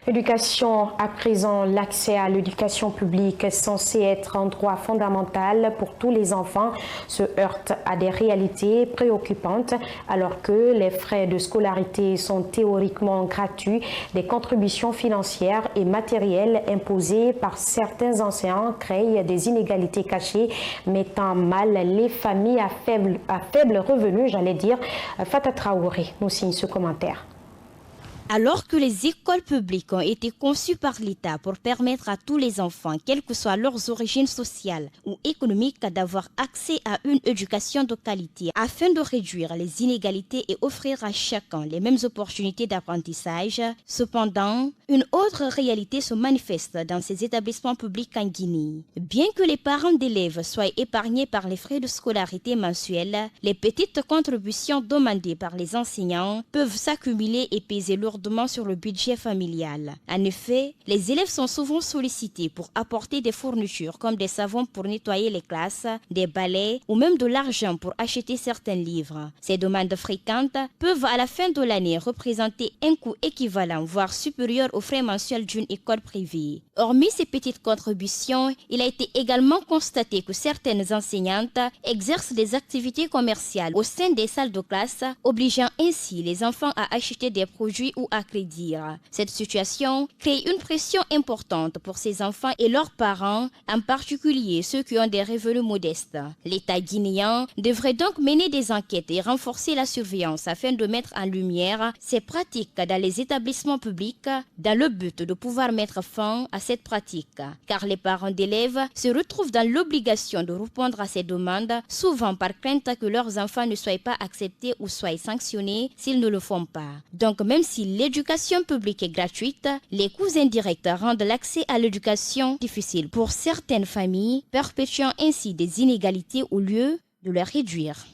Éducation à présent, l'accès à l'éducation publique est censé être un droit fondamental pour tous les enfants se heurte à des réalités préoccupantes alors que les frais de scolarité sont théoriquement gratuits. Des contributions financières et matérielles imposées par certains enseignants créent des inégalités cachées mettant mal les familles à faible revenu, Fata Traoré nous signe ce commentaire. Alors que les écoles publiques ont été conçues par l'État pour permettre à tous les enfants, quelles que soient leurs origines sociales ou économiques, d'avoir accès à une éducation de qualité afin de réduire les inégalités et offrir à chacun les mêmes opportunités d'apprentissage, cependant, une autre réalité se manifeste dans ces établissements publics en Guinée. Bien que les parents d'élèves soient épargnés par les frais de scolarité mensuels, les petites contributions demandées par les enseignants peuvent s'accumuler et peser lourdement sur le budget familial. En effet, les élèves sont souvent sollicités pour apporter des fournitures comme des savons pour nettoyer les classes, des balais ou même de l'argent pour acheter certains livres. Ces demandes fréquentes peuvent à la fin de l'année représenter un coût équivalent voire supérieur aux frais mensuels d'une école privée. Hormis ces petites contributions, il a été également constaté que certaines enseignantes exercent des activités commerciales au sein des salles de classe, obligeant ainsi les enfants à acheter des produits ou à crédit. Cette situation crée une pression importante pour ces enfants et leurs parents, en particulier ceux qui ont des revenus modestes. L'État guinéen devrait donc mener des enquêtes et renforcer la surveillance afin de mettre en lumière ces pratiques dans les établissements publics dans le but de pouvoir mettre fin à cette pratique. Car les parents d'élèves se retrouvent dans l'obligation de répondre à ces demandes, souvent par crainte que leurs enfants ne soient pas acceptés ou soient sanctionnés s'ils ne le font pas. Donc même si l'éducation publique est gratuite, les coûts indirects rendent l'accès à l'éducation difficile pour certaines familles, perpétuant ainsi des inégalités au lieu de les réduire.